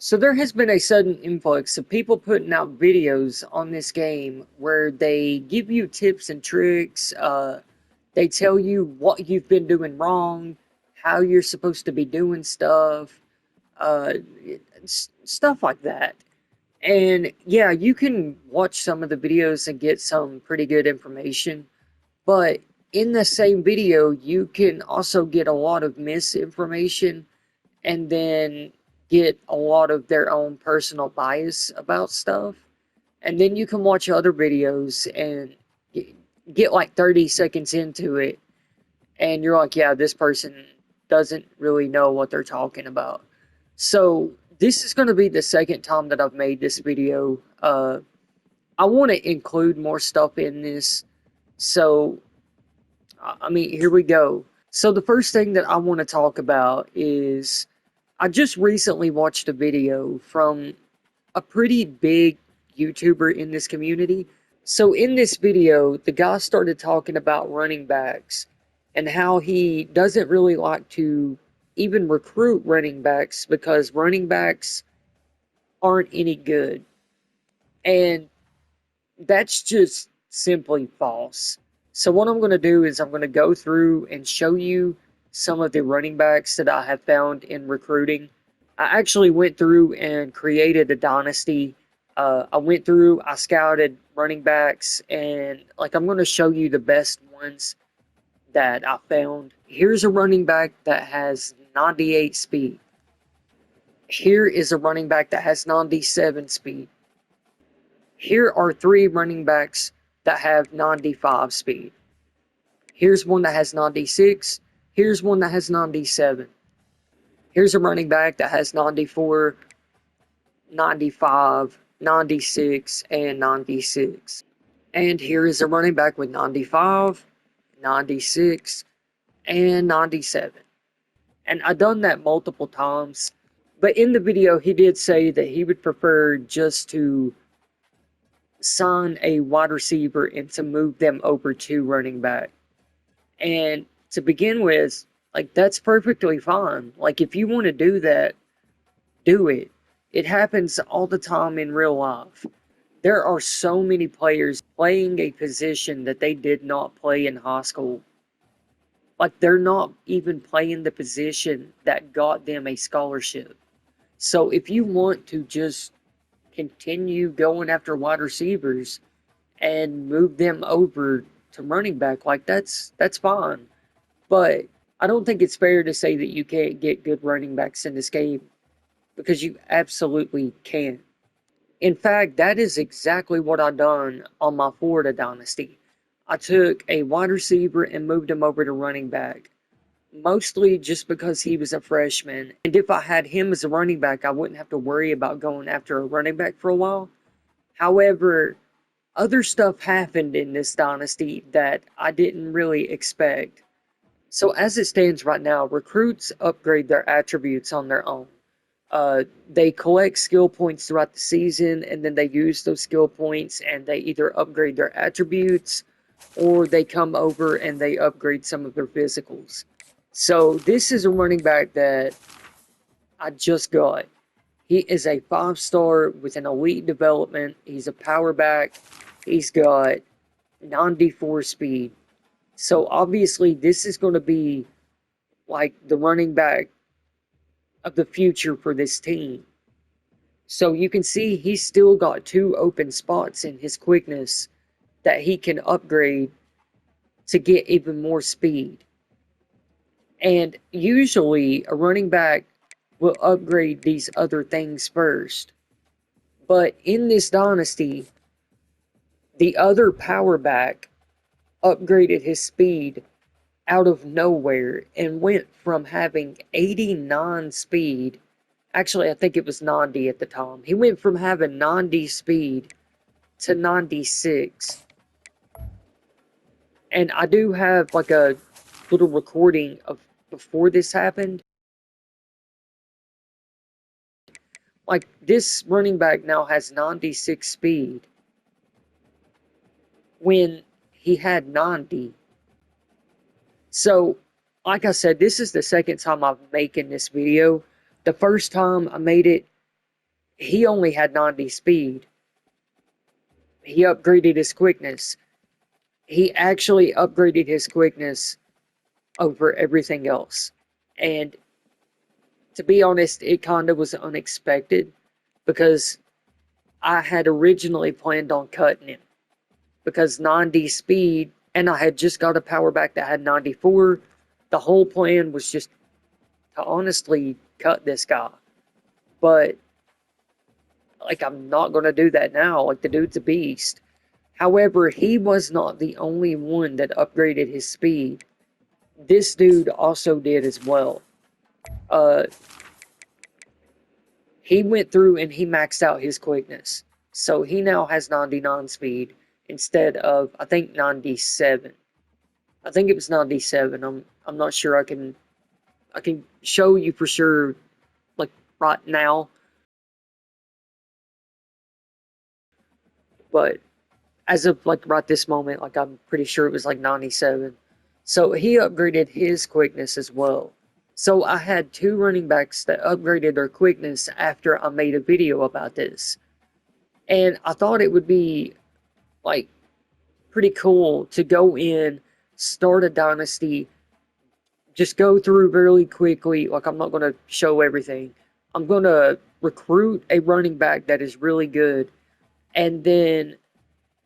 So there has been a sudden influx of people putting out videos on this game where they give you tips and tricks. They tell you what you've been doing wrong, how you're supposed to be doing stuff, uh, stuff like that. And yeah, you can watch some of the videos and get some pretty good information, but in the same video, you can also get a lot of misinformation and then get a lot of their own personal bias about stuff. And then you can watch other videos and get like 30 seconds into it, and you're like, yeah, this person doesn't really know what they're talking about. So, this is going to be the second time that I've made this video. I want to include more stuff in this. So, I mean, here we go. So, the first thing that I want to talk about is I just recently watched a video from a pretty big YouTuber in this community. So in this video, the guy started talking about running backs and how he doesn't really like to even recruit running backs because running backs aren't any good. And that's just simply false. So what I'm going to do is I'm going to go through and show you some of the running backs that I have found in recruiting. I actually went through and created a dynasty. I scouted running backs, and like I'm going to show you the best ones that I found. Here's a running back that has 98 speed. Here is a running back that has 97 speed. Here are three running backs that have 95 speed. Here's one that has 96. Here's one that has 97. Here's a running back that has 94, 95, 96, and 96. And here is a running back with 95, 96, and 97. And I've done that multiple times. But in the video, he did say that he would prefer just to sign a wide receiver and to move them over to running back. And to begin with, like, that's perfectly fine. Like, if you want to do that, do it. It happens all the time in real life. There are so many players playing a position that they did not play in high school. Like, they're not even playing the position that got them a scholarship. So if you want to just continue going after wide receivers and move them over to running back, like that's fine. But I don't think it's fair to say that you can't get good running backs in this game because you absolutely can. In fact, that is exactly what I done on my Florida dynasty. I took a wide receiver and moved him over to running back, mostly just because he was a freshman. And if I had him as a running back, I wouldn't have to worry about going after a running back for a while. However, other stuff happened in this dynasty that I didn't really expect. So as it stands right now, recruits upgrade their attributes on their own. They collect skill points throughout the season, and then they use those skill points and they either upgrade their attributes or they come over and they upgrade some of their physicals. So this is a running back that I just got. He is a 5-star with an elite development. He's a power back. He's got 94 speed. So obviously this is going to be like the running back of the future for this team. So you can see he's still got two open spots in his quickness that he can upgrade to get even more speed. And usually a running back will upgrade these other things first. But in this dynasty, the other power back upgraded his speed out of nowhere and went from having 89 speed. Actually, I think it was 90 at the time. He went from having 90 speed to 96. And I do have like a little recording of before this happened. Like, this running back now has 96 speed when he had 90. So, like I said, this is the second time I'm making this video. The first time I made it, he only had 90 speed. He upgraded his quickness. He actually upgraded his quickness over everything else. And to be honest, it kind of was unexpected because I had originally planned on cutting him because 90 speed, and I had just got a power back that had 94. The whole plan was just to honestly cut this guy. But like, I'm not going to do that now. Like, the dude's a beast. However, he was not the only one that upgraded his speed. This dude also did as well. Uh, he went through and he maxed out his quickness. So he now has 99 speed instead of, I think, 97. I think it was 97. I'm not sure. I can show you for sure, like, right now. But as of like right this moment, like, I'm pretty sure it was like 97. So he upgraded his quickness as well. So I had two running backs that upgraded their quickness after I made a video about this. And I thought it would be like pretty cool to go in, start a dynasty, just go through really quickly. Like, I'm not going to show everything. I'm going to recruit a running back that is really good and then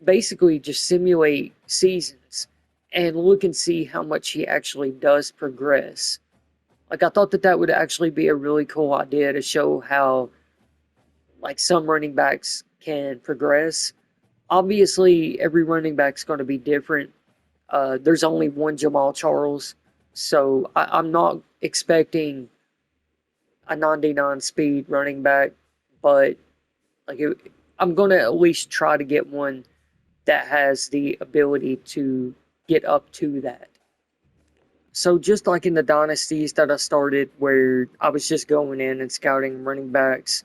basically just simulate seasons and look and see how much he actually does progress. Like, I thought that that would actually be a really cool idea to show how, like, some running backs can progress. Obviously, every running back's going to be different. There's only one Jamal Charles, so I'm not expecting a 99 speed running back, but like, I'm going to at least try to get one that has the ability to get up to that. So just like in the dynasties that I started where I was just going in and scouting running backs,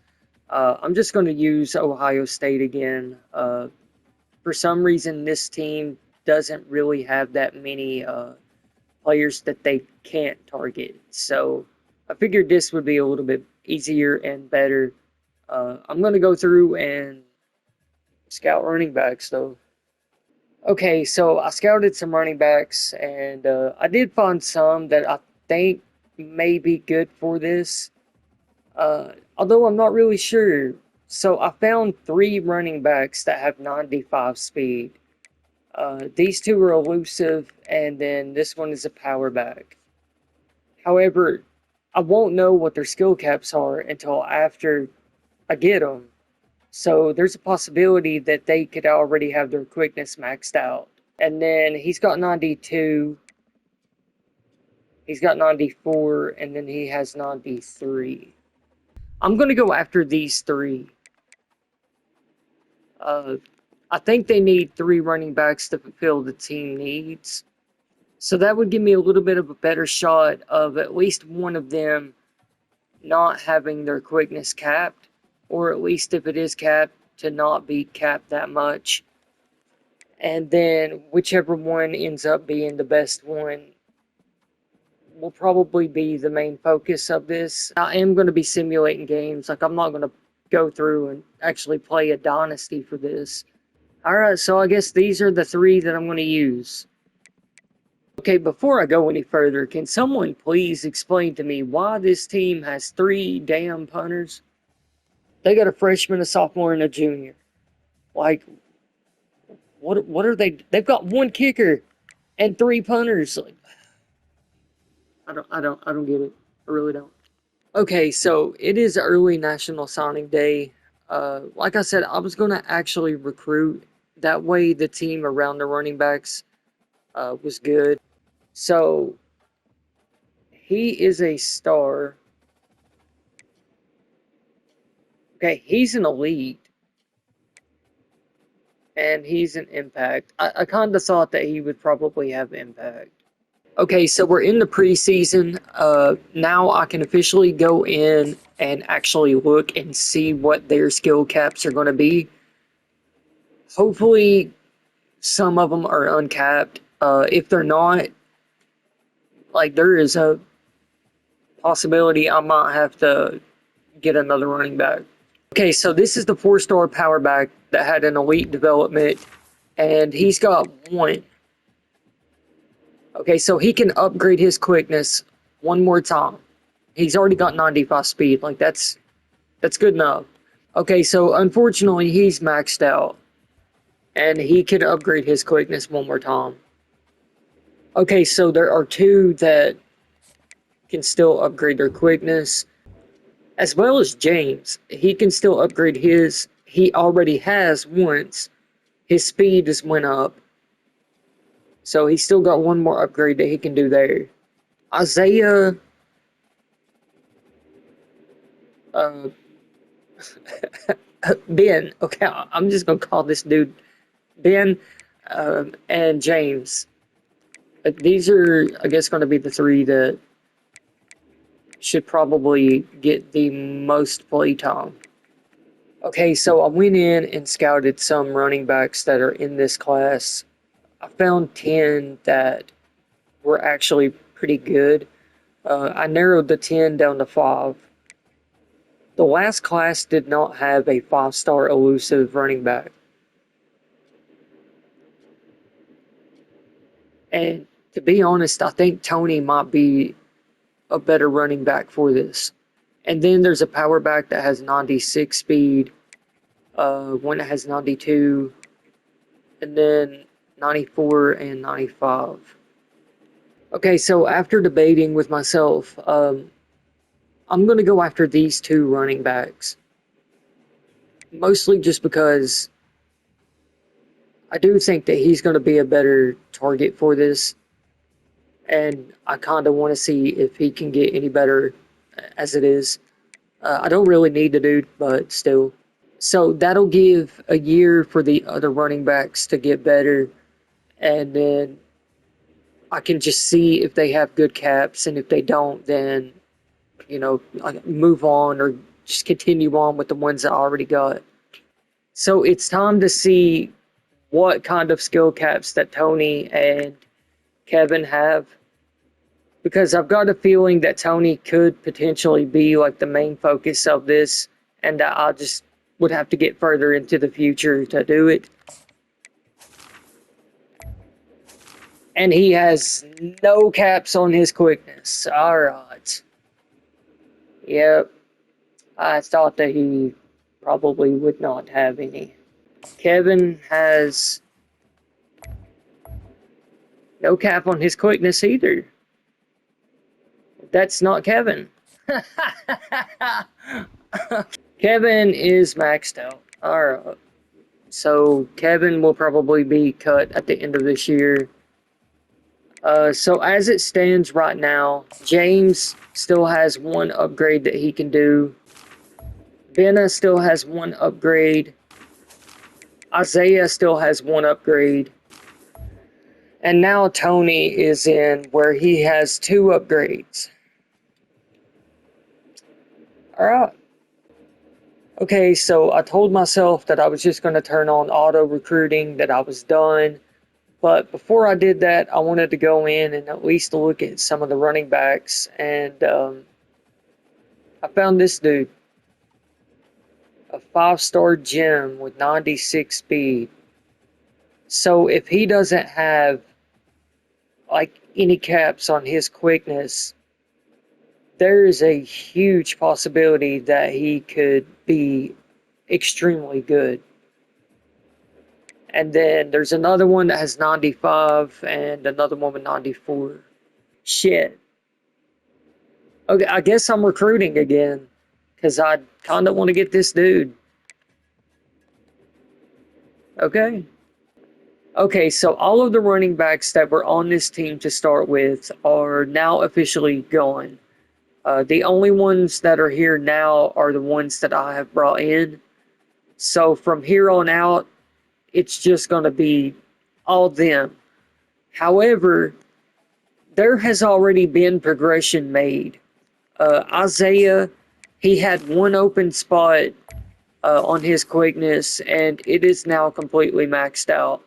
I'm just going to use Ohio State again. For some reason, this team doesn't really have that many players that they can't target. So I figured this would be a little bit easier and better. I'm going to go through and scout running backs though. Okay, so I scouted some running backs, and I did find some that I think may be good for this, although I'm not really sure. So I found three running backs that have 95 speed. These two are elusive, and then this one is a power back. However, I won't know what their skill caps are until after I get them. So there's a possibility that they could already have their quickness maxed out. And then he's got 92, he's got 94, and then he has 93. I'm going to go after these three. Uh, I think they need three running backs to fulfill the team needs. So that would give me a little bit of a better shot of at least one of them not having their quickness capped, or at least if it is capped, to not be capped that much. And then whichever one ends up being the best one will probably be the main focus of this. I am going to be simulating games. Like, I'm not going to go through and actually play a dynasty for this. Alright, so I guess these are the three that I'm going to use. Okay, before I go any further, can someone please explain to me why this team has three damn punters? They got a freshman, a sophomore, and a junior. Like, what are they? They've got one kicker and three punters. Like, I don't get it. I really don't. Okay, so it is early National Signing Day. Like I said, I was gonna actually recruit. That way, the team around the running backs was good. So he is a star. Okay, he's an elite, and he's an impact. I kind of thought that he would probably have impact. Okay, so we're in the preseason. Now I can officially go in and actually look and see what their skill caps are going to be. Hopefully, some of them are uncapped. If they're not, like, there is a possibility I might have to get another running back. Okay, so this is the 4-star power back that had an elite development, and he's got 1. Okay, so he can upgrade his quickness one more time. He's already got 95 speed. Like, that's good enough. Okay, so unfortunately, he's maxed out, and he can upgrade his quickness one more time. Okay, so there are 2 that can still upgrade their quickness, as well as James. He can still upgrade his. He already has once. His speed just went up, so he's still got 1 more upgrade that he can do there. Isaiah, uh, Ben. Okay, I'm just gonna call this dude Ben, and James. These are, I guess, going to be the 3 that should probably get the most play time. Okay, so I went in and scouted some running backs that are in this class. I found 10 that were actually pretty good. I narrowed the 10 down to 5. The last class did not have a 5-star elusive running back. And to be honest, I think Tony might be a better running back for this. And then there's a power back that has 96 speed, one that has 92, and then 94 and 95. Okay, so after debating with myself, I'm going to go after these 2 running backs. Mostly just because I do think that he's going to be a better target for this. And I kind of want to see if he can get any better as it is. I don't really need the dude, but still. So that'll give a year for the other running backs to get better. And then I can just see if they have good caps. And if they don't, then, I move on or just continue on with the ones I already got. So it's time to see what kind of skill caps that Tony and Kevin have. Because I've got a feeling that Tony could potentially be like the main focus of this, and that I just would have to get further into the future to do it. And he has no caps on his quickness. Alright. Yep. I thought that he probably would not have any. Kevin has no cap on his quickness either. That's not Kevin. Kevin is maxed out. Alright. So Kevin will probably be cut at the end of this year. So as it stands right now, James still has 1 upgrade that he can do. Benna still has 1 upgrade. Isaiah still has 1 upgrade. And now Tony is in where he has 2 upgrades. Alright. Okay, so I told myself that I was just going to turn on auto recruiting, that I was done. But before I did that, I wanted to go in and at least look at some of the running backs. And I found this dude. A 5-star gem with 96 speed. So if he doesn't have like any caps on his quickness, there is a huge possibility that he could be extremely good. And then there's another one that has 95 and another one with 94. Shit. Okay, I guess I'm recruiting again because I kind of want to get this dude. Okay. Okay, so all of the running backs that were on this team to start with are now officially gone. The only ones that are here now are the ones that I have brought in. So from here on out, it's just going to be all them. However, there has already been progression made. Isaiah, he had 1 open spot on his quickness, and it is now completely maxed out.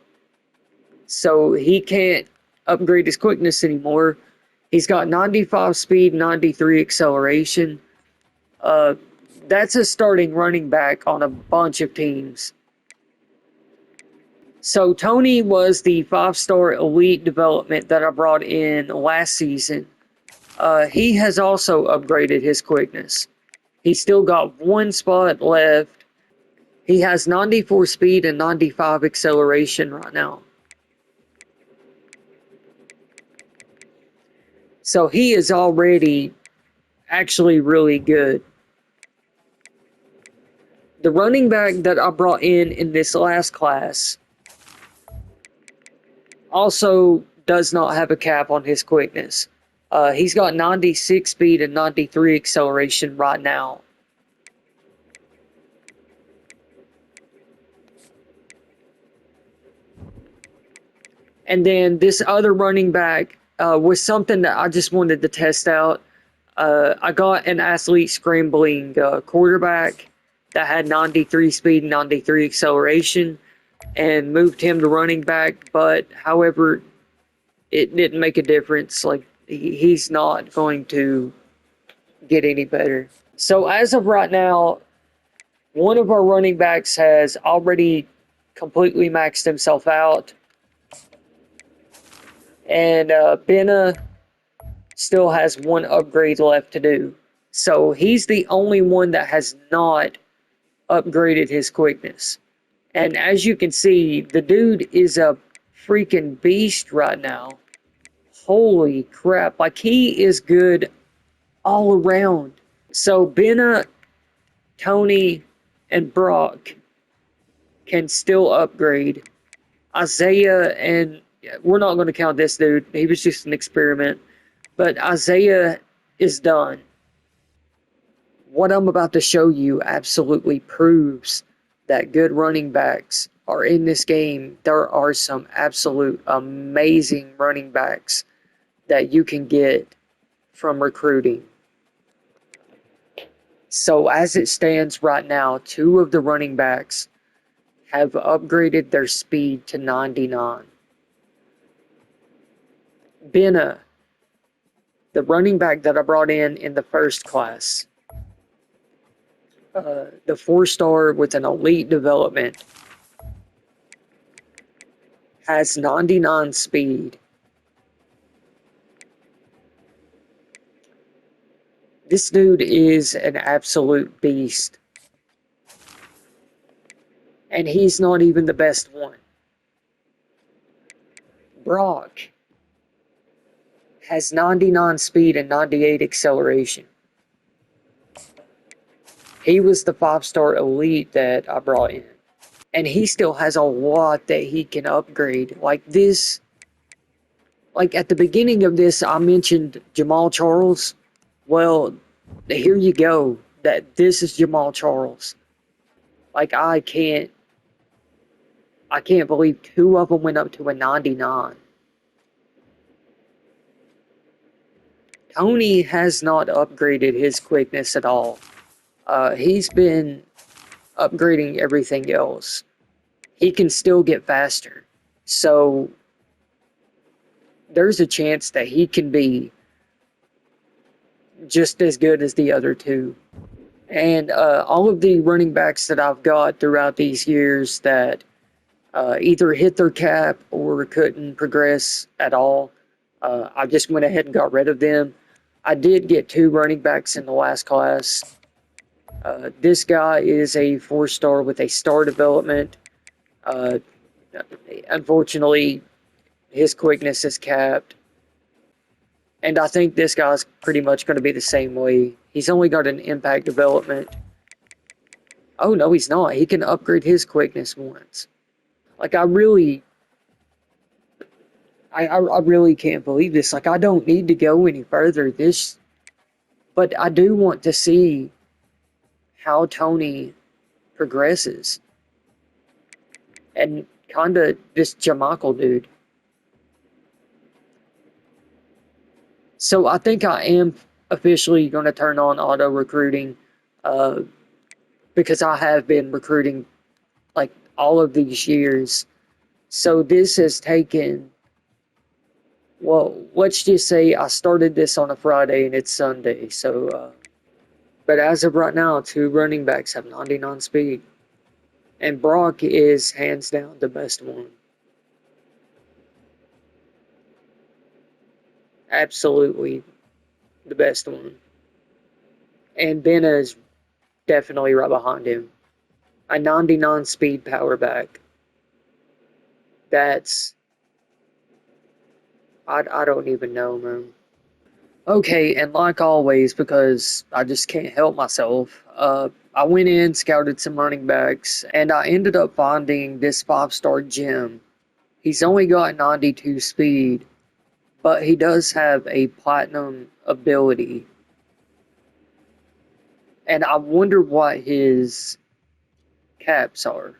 So he can't upgrade his quickness anymore. He's got 95 speed, 93 acceleration. That's a starting running back on a bunch of teams. So Tony was the 5-star elite development that I brought in last season. He has also upgraded his quickness. He's still got one spot left. He has 94 speed and 95 acceleration right now. So he is already actually really good. The running back that I brought in this last class also does not have a cap on his quickness. He's got 96 speed and 93 acceleration right now. And then this other running back was something that I just wanted to test out. I got an athlete scrambling quarterback that had 93 speed and 93 acceleration and moved him to running back. But however, it didn't make a difference. Like, he's not going to get any better. So as of right now, one of our running backs has already completely maxed himself out. And Benna still has one upgrade left to do. So he's the only one that has not upgraded his quickness. And as you can see, the dude is a freaking beast right now. Holy crap. Like, he is good all around. So Benna, Tony, and Brock can still upgrade. Isaiah, and we're not going to count this dude. He was just an experiment. But Isaiah is done. What I'm about to show you absolutely proves that good running backs are in this game. There are some absolute amazing running backs that you can get from recruiting. So as it stands right now, 2 of the running backs have upgraded their speed to 99. Benna, the running back that I brought in the first class, the 4-star with an elite development, has 99 speed. This dude is an absolute beast. And he's not even the best one. Brock has 99 speed and 98 acceleration. He was the 5-star elite that I brought in. And he still has a lot that he can upgrade. Like this, like at the beginning of this, I mentioned Jamal Charles. Well, here you go. That this is Jamal Charles. Like, I can't believe 2 of them went up to a 99. Tony has not upgraded his quickness at all. He's been upgrading everything else. He can still get faster. So there's a chance that he can be just as good as the other 2. And all of the running backs that I've got throughout these years that either hit their cap or couldn't progress at all, I just went ahead and got rid of them. I did get 2 running backs in the last class. This guy is a 4-star with a star development. Unfortunately, his quickness is capped. And I think this guy's pretty much going to be the same way. He's only got an impact development. Oh, no, he's not. He can upgrade his quickness once. Like, I really can't believe this. Like, I don't need to go any further. But I do want to see how Tony progresses. And kind of this Jamichael dude. So I think I am officially going to turn on auto recruiting because I have been recruiting like all of these years. So this has taken, well, let's just say I started this on a Friday and it's Sunday. So But as of right now, 2 running backs have 99 speed. And Brock is hands down the best one. Absolutely the best one. And Ben is definitely right behind him. A 99 speed power back. That's, I don't even know, man. Okay, and like always, because I just can't help myself, I went in, scouted some running backs, and I ended up finding this 5-star gem. He's only got 92 speed, but he does have a platinum ability. And I wonder what his caps are.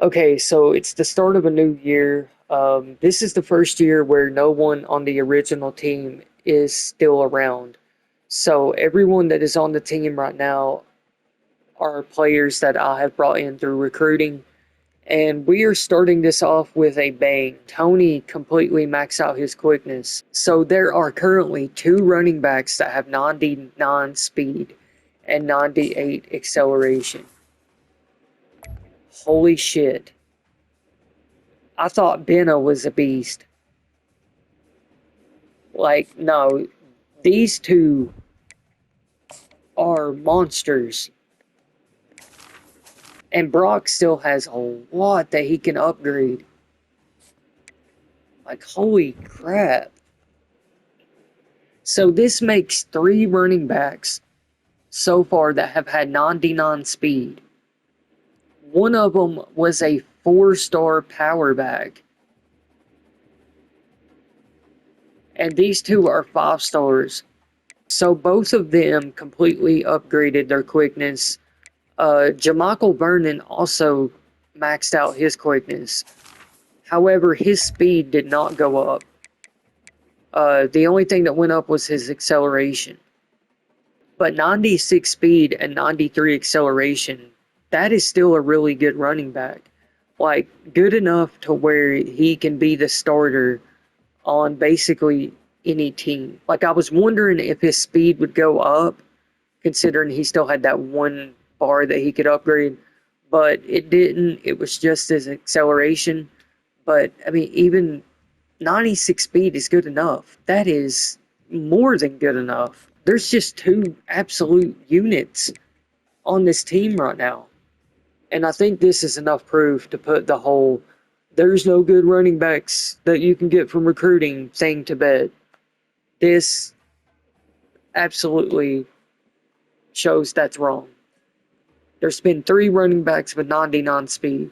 Okay, so it's the start of a new year. This is the first year where no one on the original team is still around. So everyone that is on the team right now are players that I have brought in through recruiting. And we are starting this off with a bang. Tony completely maxed out his quickness. So there are currently 2 running backs that have 99 speed and 98 acceleration. Holy shit. I thought Benna was a beast. Like, no, these two are monsters. And Brock still has a lot that he can upgrade. Like, holy crap. So this makes 3 running backs so far that have had 99 speed. One of them was a 4-star power back. And these two are 5 stars. So both of them completely upgraded their quickness. Jamichael Vernon also maxed out his quickness. However, his speed did not go up. The only thing that went up was his acceleration. But 96 speed and 93 acceleration, that is still a really good running back. Like, good enough to where he can be the starter on basically any team. Like, I was wondering if his speed would go up, considering he still had that one bar that he could upgrade, but it didn't. It was just his acceleration. But, I mean, even 96 speed is good enough. That is more than good enough. There's just 2 absolute units on this team right now. And I think this is enough proof to put the whole there's no good running backs that you can get from recruiting thing to bed. This absolutely shows that's wrong. There's been 3 running backs with 99 speed.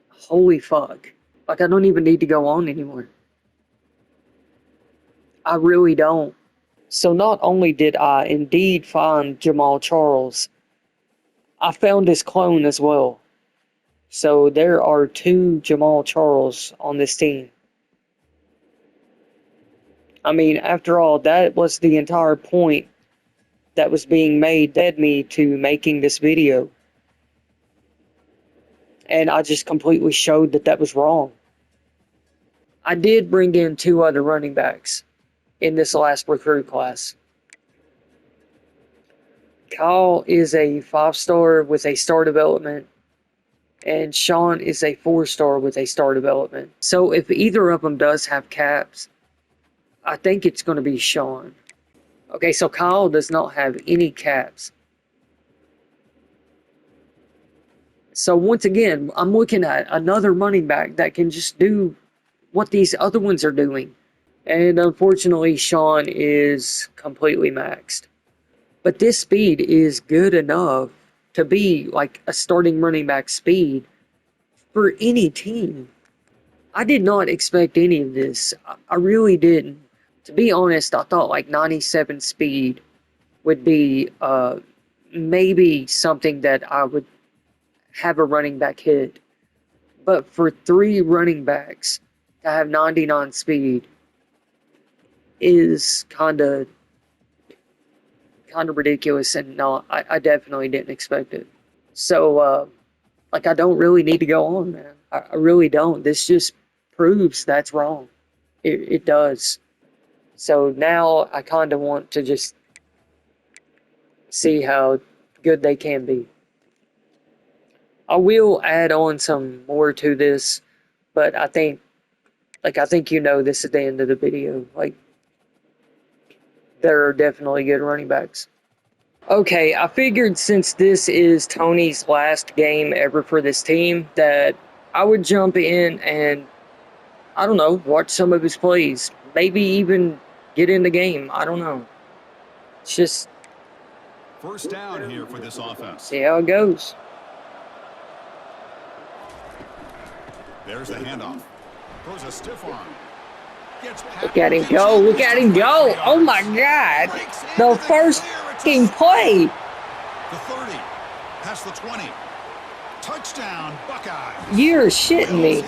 Holy fuck. Like, I don't even need to go on anymore. I really don't. So not only did I indeed find Jamal Charles, I found his clone as well. So there are 2 Jamal Charles on this team. I mean, after all, that was the entire point that was being made that led me to making this video. And I just completely showed that that was wrong. I did bring in 2 other running backs in this last recruit class. Kyle is a 5-star with a star development, and Sean is a 4-star with a star development. So if either of them does have caps, I think it's going to be Sean. Okay, so Kyle does not have any caps. So once again, I'm looking at another running back that can just do what these other ones are doing. And unfortunately, Sean is completely maxed. But this speed is good enough to be like a starting running back speed for any team. I did not expect any of this. I really didn't. To be honest, I thought like 97 speed would be maybe something that I would have a running back hit. But for 3 running backs to have 99 speed is kind of ridiculous, and no, I definitely didn't expect it. So, like, I don't really need to go on, man. I really don't. This just proves that's wrong. It does. So now I kind of want to just see how good they can be. I will add on some more to this, but I think you know this at the end of the video. Like, there are definitely good running backs. Okay, I figured since this is Tony's last game ever for this team that I would jump in and, I don't know, watch some of his plays. Maybe even get in the game. I don't know. It's just first down here for this offense. See how it goes. There's the handoff. Throws a stiff arm. Look at him go. Look at him go. Oh my God. The first fucking play. The 30. Past the 20. Touchdown, Buckeyes. You're shitting me.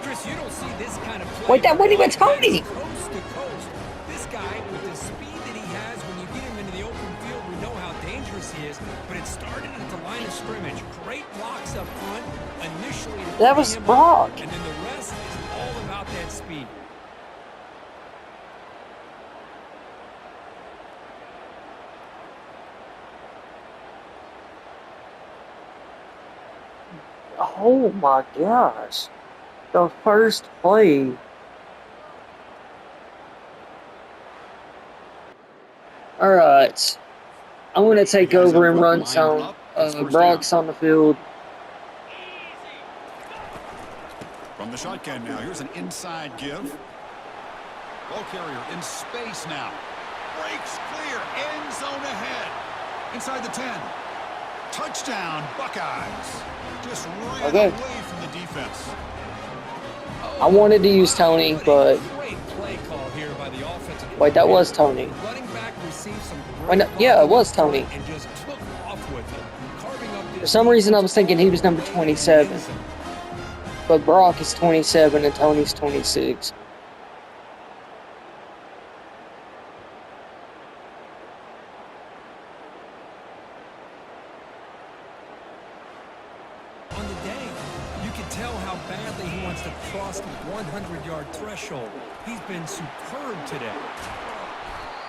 Chris, you don't see this kind of play. Wait, that wasn't even Tony. Coast to coast. This guy, with the speed that he has, when you get him into the open field, we know how dangerous he is. But it started at the line of scrimmage. Great blocks up front. Initially, that was Brock. And then the rest is all about that speed. Oh my gosh. The first play. Alright. I'm going to take over and run some. Brock's on the field. From the shotgun now, here's an inside give. Ball carrier in space now. Breaks clear, end zone ahead. Inside the 10. Touchdown, Buckeyes. Just ran away from the defense. I wanted to use Tony, but wait, that was Tony. Wait, no, yeah, it was Tony. For some reason, I was thinking he was number 27. But Brock is 27 and Tony's 26. On the day, you can tell how badly he wants to cross the 100-yard threshold. He's been superb today.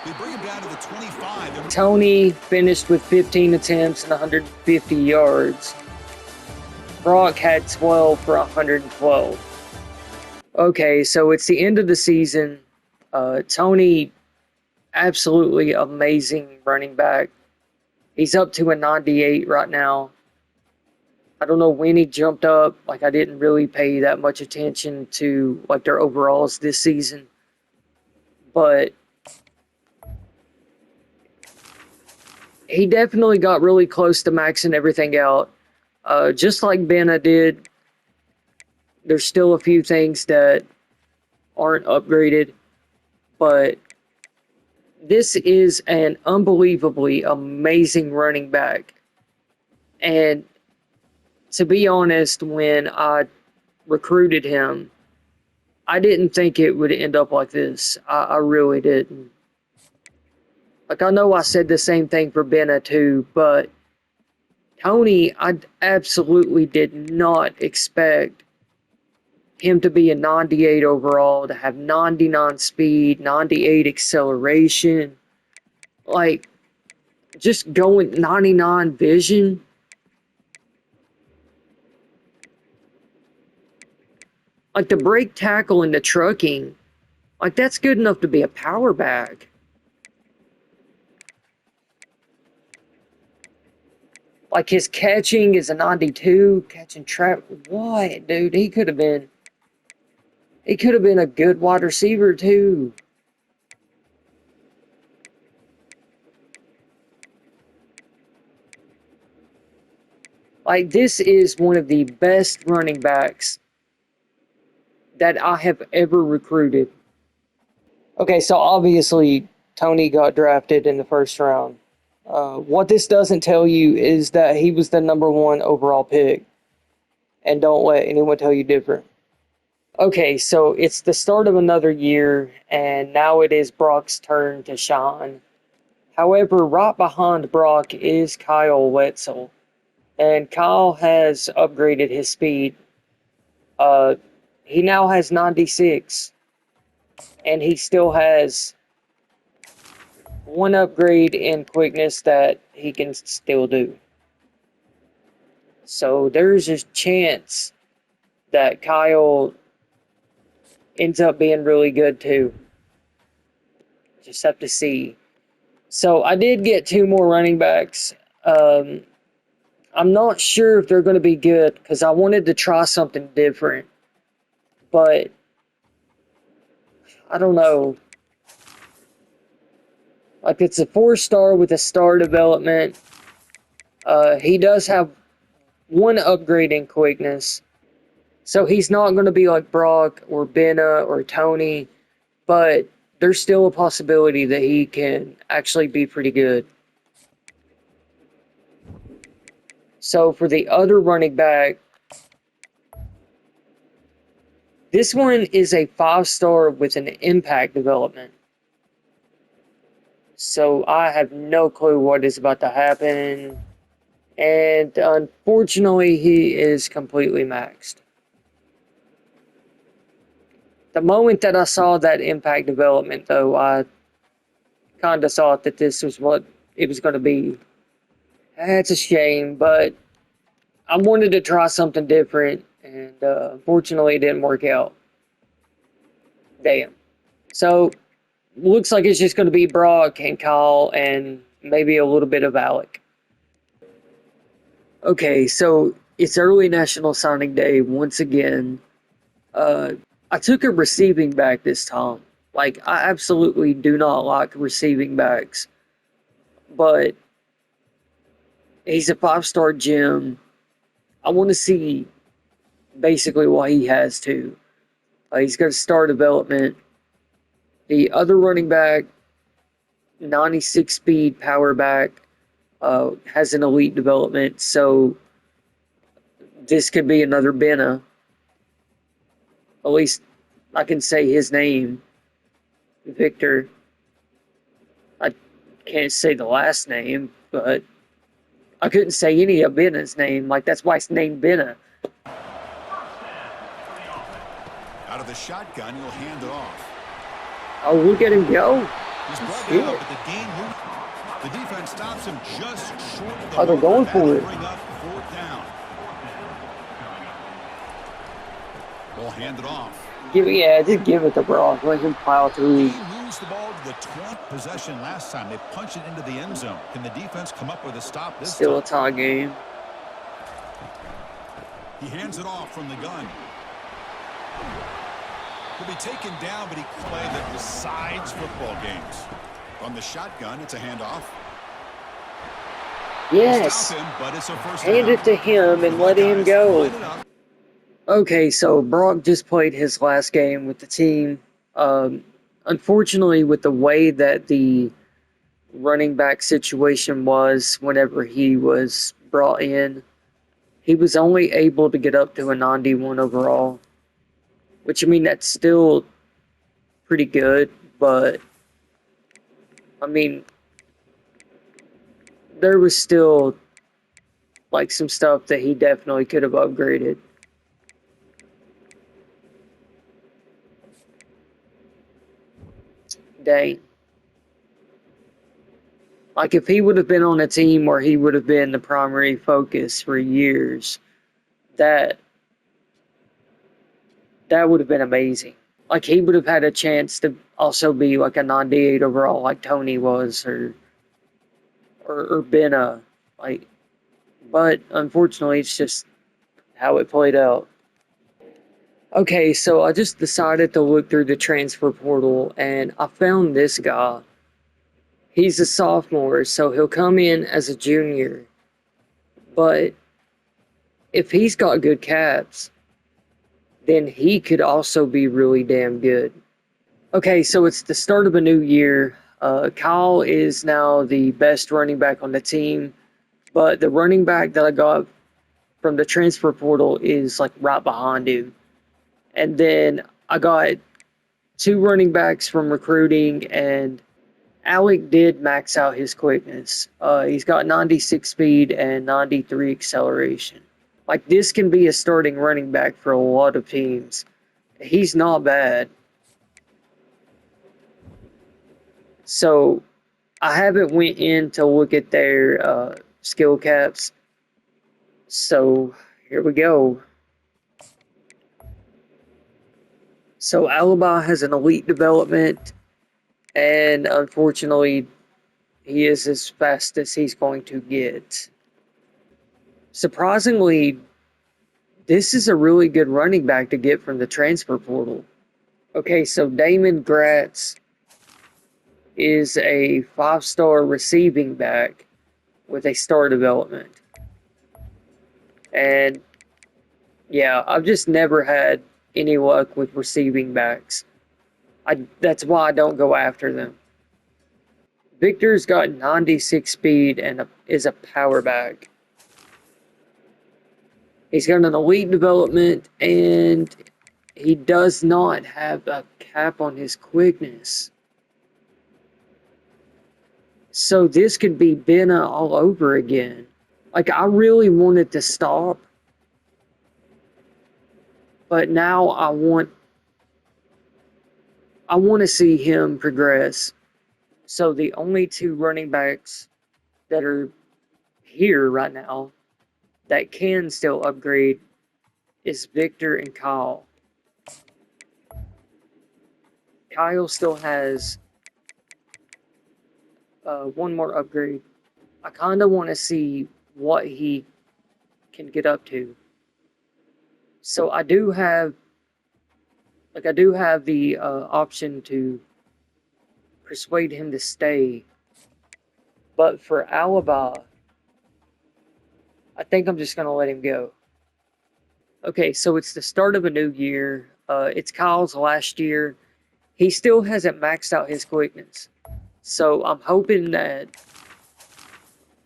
They bring him down to the 25. Tony finished with 15 attempts and 150 yards. Brock had 12 for 112. Okay, so it's the end of the season. Tony, absolutely amazing running back. He's up to a 98 right now. I don't know when he jumped up. Like, I didn't really pay that much attention to, like, their overalls this season. But he definitely got really close to maxing everything out. Just like Benna did, there's still a few things that aren't upgraded, but this is an unbelievably amazing running back. And to be honest, when I recruited him, I didn't think it would end up like this. I really didn't. Like, I know I said the same thing for Benna too, but Tony, I absolutely did not expect him to be a 98 overall, to have 99 speed, 98 acceleration, like, just going 99 vision. Like, the break tackle and the trucking, like, that's good enough to be a power back. Like, his catching is a 92, catching trap. What, dude? He could have been a good wide receiver, too. Like, this is one of the best running backs that I have ever recruited. Okay, so obviously, Tony got drafted in the first round. What this doesn't tell you is that he was the #1 overall pick. And don't let anyone tell you different. Okay, so it's the start of another year, and now it is Brock's turn to shine. However, right behind Brock is Kyle Wetzel. And Kyle has upgraded his speed. He now has 96. And he still has one upgrade in quickness that he can still do. So there's a chance that Kyle ends up being really good too. Just have to see. So I did get 2 more running backs. I'm not sure if they're going to be good because I wanted to try something different. But I don't know. Like, it's a 4-star with a star development. He does have 1 upgrade in quickness. So he's not going to be like Brock or Benna or Tony. But there's still a possibility that he can actually be pretty good. So for the other running back, this one is a 5-star with an impact development. So I have no clue what is about to happen. And unfortunately, he is completely maxed. The moment that I saw that impact development, though, I kind of thought that this was what it was going to be. It's a shame, but I wanted to try something different, and unfortunately, it didn't work out. Damn. So, looks like it's just going to be Brock and Kyle and maybe a little bit of Alec. Okay, so it's early National Signing Day once again. I took a receiving back this time. Like, I absolutely do not like receiving backs. But he's a 5-star gem. I want to see basically what he has too. He's got a star development. The other running back, 96 speed power back, has an elite development. So this could be another Benna. At least I can say his name, Victor. I can't say the last name, but I couldn't say any of Benna's name. Like, that's why it's named Benna. Out of the shotgun, he'll hand it off. Oh, look at him go. He's brought down, but the game moved. The defense stops him just short of the Oh, they're going for it. bring up 4th down. We'll hand it off. Just give it to Brock. Let him plow through. He moves the ball to the 20th possession last time. They punch it into the end zone. Can the defense come up with a stop this Still time? a tie game. He hands it off from the gun. He'll be taken down, but he can play that decides football games. From the shotgun, it's a handoff. Yes. Him, but it's a first Hand down. it to him and let him go. Okay, so Brock just played his last game with the team. Unfortunately, with the way that the running back situation was whenever he was brought in, he was only able to get up to a 91 overall. Which, I mean, that's still pretty good, but, I mean, there was still, like, some stuff that he definitely could have upgraded. Dang. Like, if he would have been on a team where he would have been the primary focus for years, that would have been amazing. Like, he would have had a chance to also be like a 98 overall like Tony was, or Benna. Like, but unfortunately, it's just how it played out. Okay, so I just decided to look through the transfer portal, and I found this guy. He's a sophomore, so he'll come in as a junior. But if he's got good caps, then he could also be really damn good. Okay, so it's the start of a new year. Kyle is now the best running back on the team, but the running back that I got from the transfer portal is like right behind him. And then I got 2 running backs from recruiting, and Alec did max out his quickness. He's got 96 speed and 93 acceleration. Like, this can be a starting running back for a lot of teams. He's not bad. So, I haven't went in to look at their skill caps. So here we go. So Alibi has an elite development, and unfortunately, he is as fast as he's going to get. Surprisingly, this is a really good running back to get from the transfer portal. Okay, so Damon Gratz is a 5-star receiving back with a star development. And yeah, I've just never had any luck with receiving backs. That's why I don't go after them. Victor's got 96 speed and is a power back. He's got an elite development, and he does not have a cap on his quickness. So this could be Benna all over again. Like, I really wanted to stop, but now I want to see him progress. So the only two running backs that are here right now that can still upgrade is Victor and Kyle. Kyle still has one more upgrade. I kind of want to see what he can get up to. So I do have the option to persuade him to stay. But for Alibi, I think I'm just going to let him go. Okay, so it's the start of a new year. It's Kyle's last year. He still hasn't maxed out his quickness. So I'm hoping that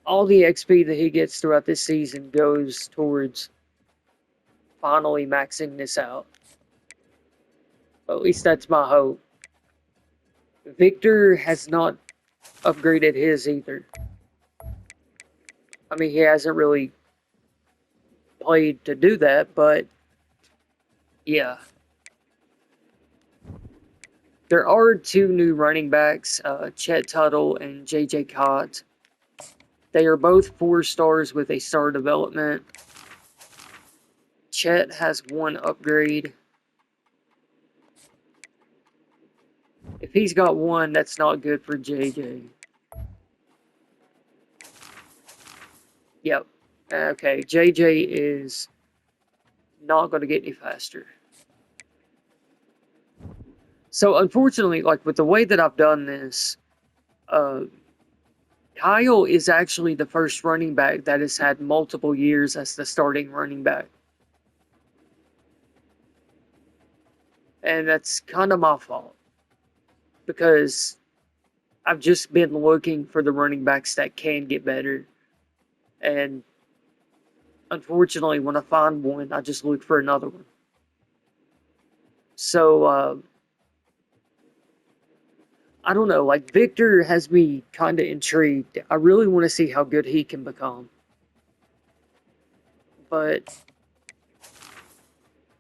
all the XP that he gets throughout this season goes towards finally maxing this out. At least that's my hope. Victor has not upgraded his either. I mean, he hasn't really played to do that, but yeah. There are two new running backs, Chet Tuttle and J.J. Cott. They are both 4 stars with a star development. Chet has 1 upgrade. If he's got 1, that's not good for JJ. Yep. Okay, JJ is not going to get any faster. So unfortunately, like with the way that I've done this, Kyle is actually the first running back that has had multiple years as the starting running back. And that's kind of my fault. Because I've just been looking for the running backs that can get better. And unfortunately, when I find one, I just look for another one. So, I don't know, like Victor has me kind of intrigued. I really want to see how good he can become. But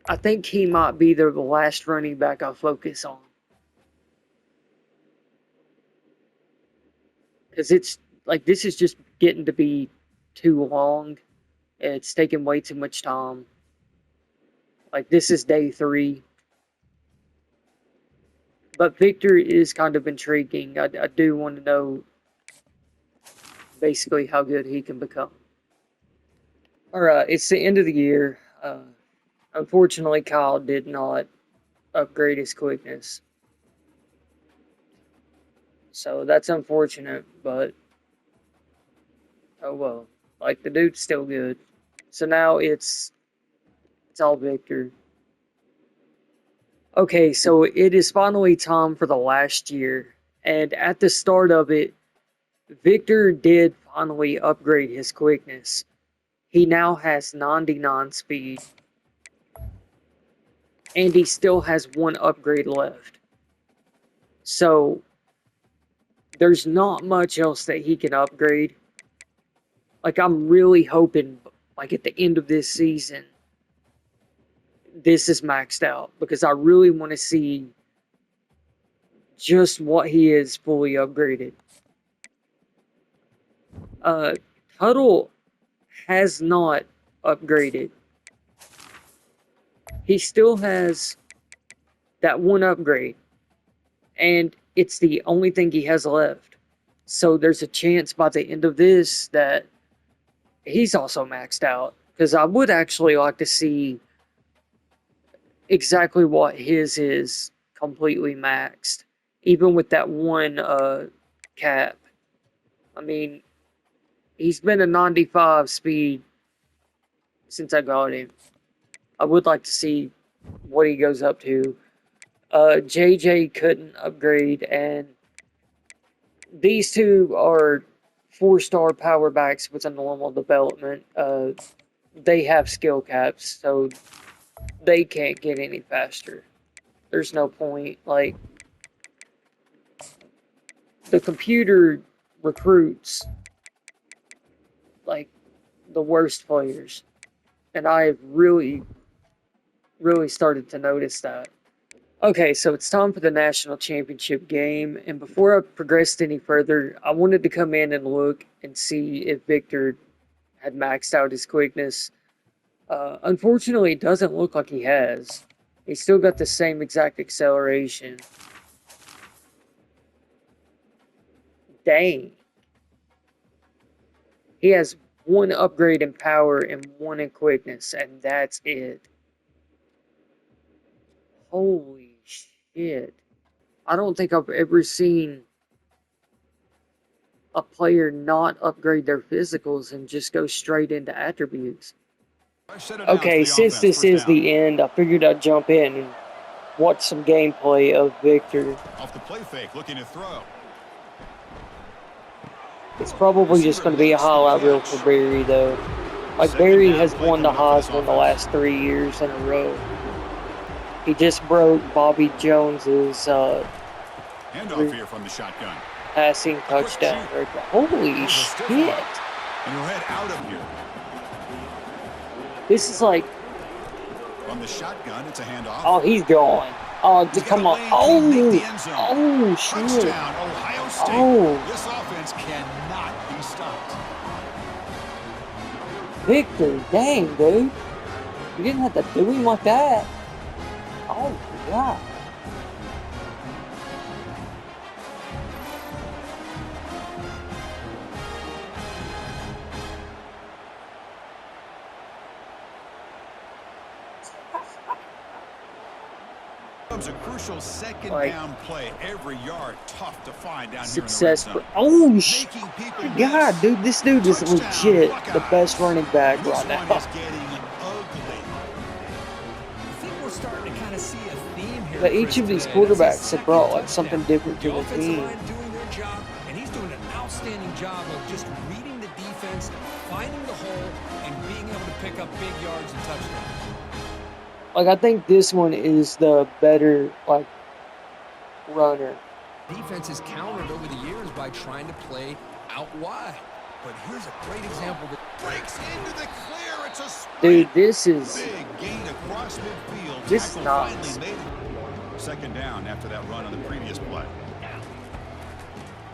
I think he might be the last running back I focus on. Because it's like this is just getting to be too long. It's taking way too much time. Like this is day 3. But Victor is kind of intriguing. I do want to know basically how good he can become. Alright, it's the end of the year. Unfortunately, Kyle did not upgrade his quickness. So that's unfortunate, but oh well. Like the dude's still good. So now it's all Victor. Okay, so it is finally time for the last year. And at the start of it, Victor did finally upgrade his quickness. He now has 99 speed. And he still has 1 upgrade left. So there's not much else that he can upgrade. Like I'm really hoping like at the end of this season this is maxed out because I really want to see just what he is fully upgraded. Uh, Tuttle has not upgraded. He still has that one upgrade, and it's the only thing he has left. So there's a chance by the end of this that he's also maxed out. Because I would actually like to see exactly what his is completely maxed, even with that one cap. I mean, he's been a 95 speed since I got him. I would like to see what he goes up to. JJ couldn't upgrade, and these two are 4-star power backs with a normal development. They have skill caps, so they can't get any faster. There's no point. Like, the computer recruits like the worst players, and I've really started to notice that. Okay, so it's time for the national championship game, and before I progressed any further, I wanted to come in and look and see if Victor had maxed out his quickness. Unfortunately, it doesn't look like he has. He's still got the same exact acceleration. Dang. He has one upgrade in power and one in quickness, and that's it. Holy shit. I don't think I've ever seen a player not upgrade their physicals and just go straight into attributes. Okay, since this is the end, I figured I'd jump in and watch some gameplay of Victor. Off the play fake, looking to throw. It's probably just going to be a highlight reel for Barry, though. Like, Barry has won the Heisman the last 3 years in a row. He just broke Bobby Jones's Handoff here from the shotgun. passing touchdown record. Holy shit! And he'll head out of here. This is like... From the shotgun, it's a handoff. Oh, he's gone. Oh, just come on. Oh, shit. Touchdown, Ohio State. Oh. This offense cannot be stopped. Victor, dang, dude. You didn't have to do him like that. Oh, my God. Comes a crucial second Like, down play. Every yard tough to find down successful. here in the red zone. Oh, shit. God, dude, this dude is legit the best running back right now. This one is getting ugly. I think we're starting to kind of see a theme here. But each of these quarterbacks have brought like something different to the team. Doing their job, and he's doing an outstanding job of just reading the defense, finding the hole, and being able to pick up big yards and touchdowns. Like, I think this one is the better, like, runner. Defense is countered over the years by trying to play out wide. But here's a great example that Breaks into the clear. It's a sprint. Dude, this is... Big gain across midfield. This is Tackle nice. finally made it. Second down after that run on the previous play.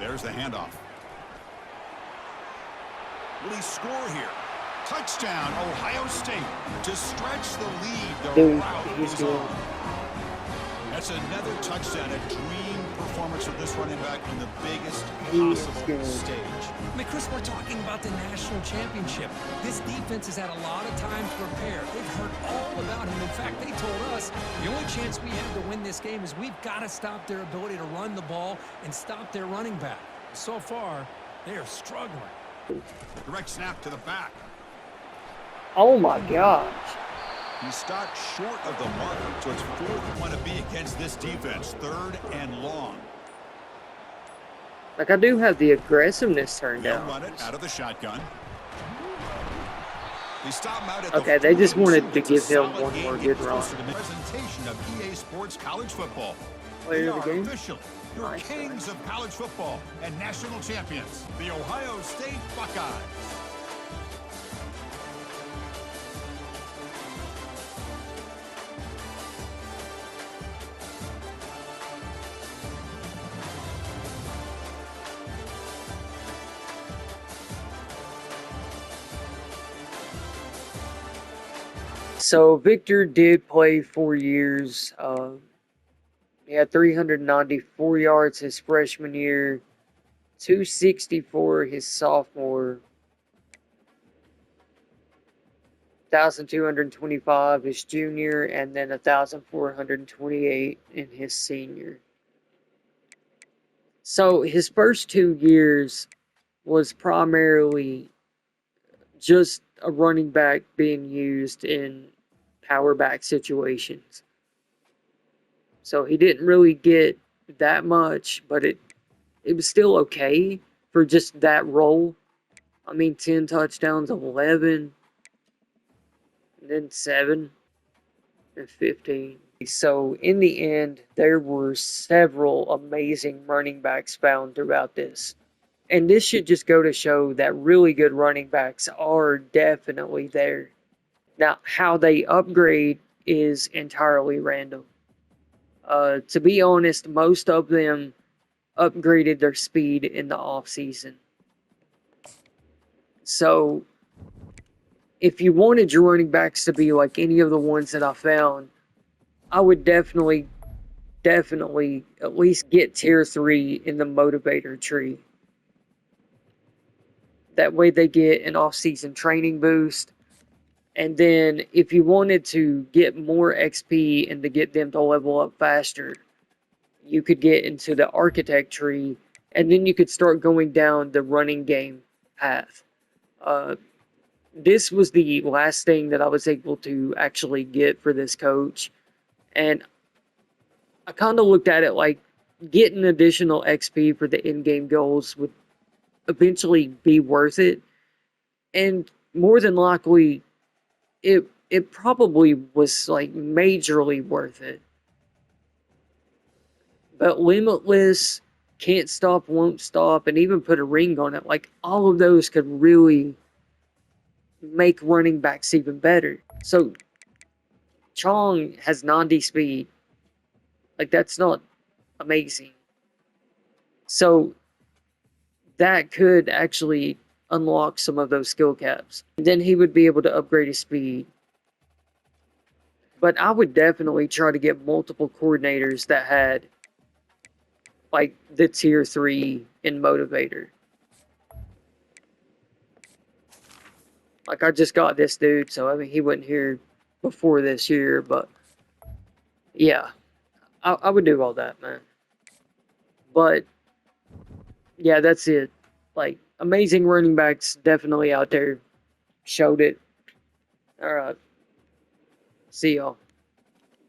There's the handoff. Will he score here? Touchdown, Ohio State, to stretch the lead. The Dude, route he's is good. on. That's another touchdown, a dream performance of this running back on the biggest possible good. stage. I mean, Chris, we're talking about the national championship. This defense has had a lot of time to prepare. They've heard all about him. In fact, they told us the only chance we have to win this game is we've got to stop their ability to run the ball and stop their running back. So far, they are struggling. Direct snap to the back. Oh, my gosh. He stopped short of the mark, so it's fourth one to be against this defense. Third and long. Like, I do have the aggressiveness turned They'll down. run it out of the shotgun. They stop him out at Okay, the they just 42. wanted to It's a give him solid one game. more Get good run. closer to the presentation of EA Sports College Football. Player They of the are game? official, your Nice, kings of college football and national champions, the Ohio State Buckeyes. So Victor did play 4 years. He had 394 yards his freshman year, 264 his sophomore, 1,225 his junior, and then 1,428 in his senior. So his first 2 years was primarily just a running back being used in power back situations. So he didn't really get that much, but it was still okay for just that role. I mean, 10 touchdowns, 11, and then 7 and 15. So in the end, there were several amazing running backs found throughout this. And this should just go to show that really good running backs are definitely there. Now, how they upgrade is entirely random. To be honest, most of them upgraded their speed in the off season. So, if you wanted your running backs to be like any of the ones that I found, I would definitely at least get tier 3 in the motivator tree. That way they get an off-season training boost. And then if you wanted to get more XP and to get them to level up faster, you could get into the architect tree, and then you could start going down the running game path. This was the last thing that I was able to actually get for this coach. And I kind of looked at it like getting additional XP for the in-game goals would eventually be worth it. And more than likely, it probably was like majorly worth it. But Limitless, Can't Stop, Won't Stop, and even Put a Ring on it, like all of those could really make running backs even better. So Chong has 90 speed. Like that's not amazing. So that could actually unlock some of those skill caps. Then he would be able to upgrade his speed. But I would definitely try to get multiple coordinators that had like the tier 3 in motivator. Like I just got this dude, so I mean he wasn't here before this year, but yeah, I would do all that, man. But yeah, that's it. Like amazing running backs definitely out there, showed it. All right, see y'all.